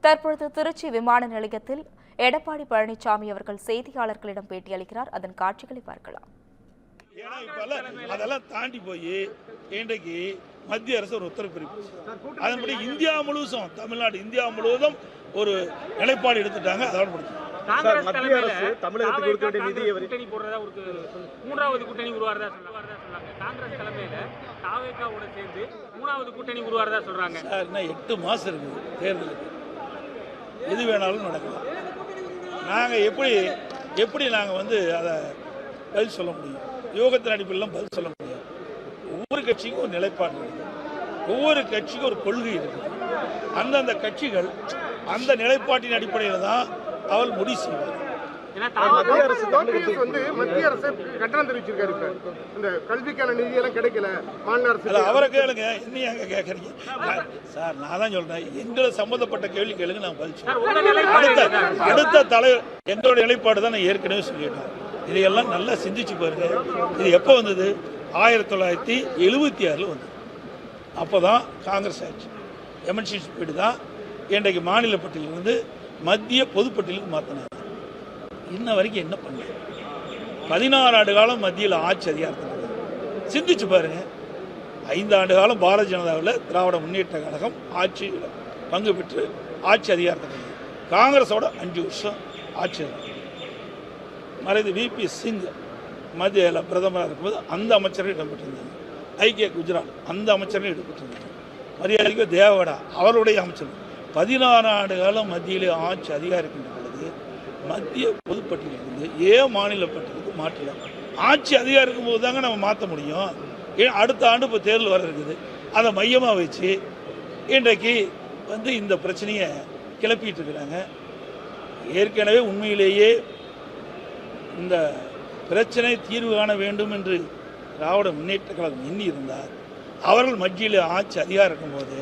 தற்பொழுது திருச்சி விமான நிலையத்தில் எடப்பாடி பழனிசாமி அவர்கள் செய்தியாளர்களிடம் பேட்டியளிக்கிறார். அதன் காட்சிகளை பார்க்கலாம். அதெல்லாம் தாண்டி போய் இன்றைக்கு மத்திய அரசு ஒரு உத்தரவு பிறப்பிச்சு. அதன்படி இந்தியா முழுவதும், தமிழ்நாடு இந்தியா முழுவதும் ஒரு நிலைப்பாடு எடுத்துட்டாங்க. அதோட முடிச்சு மத்திய அரசு தமிழகத்துக்கு கொடுக்க வேண்டிய நிதியை கூட்டணி போடுறதா ஒரு மூன்றாவது கூட்டணி உருவாறதா சொன்னாங்க. காங்கிரஸ் தலைமையில தாவேகாவோட சேர்ந்து மூணாவது கூட்டணி உருவாறதா சொல்றாங்க. சார், இன்னும் 8 மாசம் இருக்குது தேர்தலுக்கு. எது வேணாலும் நடக்கலாம். நாங்கள் எப்படி நாங்கள் அதை பதில் சொல்ல முடியும்? யோகத்தின் அடிப்படையில் பதில் சொல்ல முடியும். ஒவ்வொரு கட்சிக்கும் ஒரு நிலைப்பாடு இருக்குது, ஒவ்வொரு கட்சிக்கும் ஒரு கொள்கை இருக்குது. அந்தந்த கட்சிகள் அந்த நிலைப்பாட்டின் அடிப்படையில் தான் அவள் முடிவு செய்வார். மத்திய அரசு கட்டணம் தெரிவிச்சிருக்காரு. இந்த கல்விக்கான நிதி எல்லாம் கிடைக்கல மாநில அரசு. அவரை கேளுங்க, இன்னும் எங்க கேட்கறீங்க சார்? நான் தான் சொல்றேன், எங்களை சம்பந்தப்பட்ட கேள்வி கேளுங்க, நான் பதில் சொல்றேன். அடுத்த தலைவர் எங்களோட நிலைப்பாடு தான் நான் ஏற்கனவே சொல்லிட்டேன். இதையெல்லாம் நல்லா சிந்திச்சு பாருங்க. இது எப்போ வந்தது? 1976 வந்தது. அப்போதான் காங்கிரஸ் ஆட்சி எம்என்சி ஸ்பீடு தான் இன்றைக்கு மாநில பட்டியலிருந்து மத்திய பொதுப்பட்டியலுக்கு மாற்றினாங்க. இன்ன வரைக்கும் என்ன பண்ண? 16 ஆண்டு காலம் மத்தியில் ஆட்சி அதிகாரத்தில் சிந்திச்சு பாருங்க. 5 ஆண்டு காலம் பாரதிய ஜனதாவில் திராவிட முன்னேற்ற கழகம் ஆட்சியில் பங்கு பெற்று ஆட்சி அதிகாரத்தில். காங்கிரஸோட 5 வருஷம் ஆட்சி. மறைந்த விபி சிங் மத்தியில் பிரதமராக இருக்கும்போது அந்த அமைச்சர்கள் இடம்பெற்றிருந்தாங்க. ஐக்கிய குஜராத் அந்த அமைச்சர்கள் இடம்பெற்றிருந்தாங்க. மரியாதைக்கு தேவகவுடா அவருடைய அமைச்சர். 16 ஆண்டு காலம் மத்தியிலே ஆட்சி அதிகாரிக்கின்ற பொழுது மத்திய பொதுப்பட்டியலிருந்து மாநில பட்டியலுக்கு மாற்றல. ஆட்சி அதிகாரம் இருக்கும்போது தாங்க நம்ம மாற்ற முடியும். அடுத்த ஆண்டு இப்போ தேர்தல் வர இருக்குது. அதை மையமாக வச்சு இன்றைக்கு இந்த பிரச்சனையை கிளப்பிட்டு இருக்கிறாங்க. ஏற்கனவே உண்மையிலேயே இந்த பிரச்சனை தீர்வு காண வேண்டும் என்று திராவிட முன்னேற்ற கழகம் எண்ணி இருந்தார். அவர்கள் மத்தியில் ஆட்சி அதிகாரம் இருக்கும்போது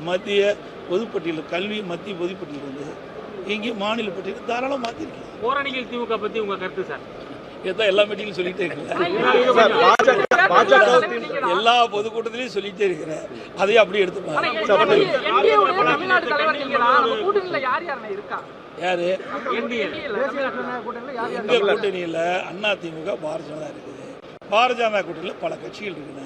மத்திய பொதுப்பட்டியல் கல்வி மத்திய பொதுப்பட்டியல் இங்கே மாநில பட்டியல் தாராளம் மாற்றிருக்கீங்க. போராளிகள் திமுக பற்றி உங்கள் கருத்து சார்? இதான் எல்லா மீட்டிங்கும் சொல்லிட்டே இருக்கிறேன், எல்லா பொதுக்கூட்டத்திலையும் சொல்லிட்டே இருக்கிறேன். அதையும் அப்படியே எடுத்துப்பாங்க. யாரு எங்க கூட்டணியில்? அதிமுக பாரதிய ஜனதா இருக்குது. பாரதிய ஜனதா கூட்டணியில் பல கட்சிகள் இருக்குன்னு.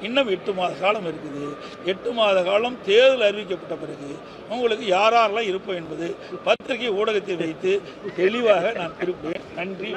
இன்னும் 8 மாத காலம் இருக்குது. 8 மாத காலம் தேர்தல் அறிவிக்கப்பட்ட பிறகு உங்களுக்கு யாரெல்லாம் இருப்போம் என்பது பத்திரிகை ஊடகத்தை வைத்து தெளிவாக நான் குறிப்பிடுவேன். நன்றி.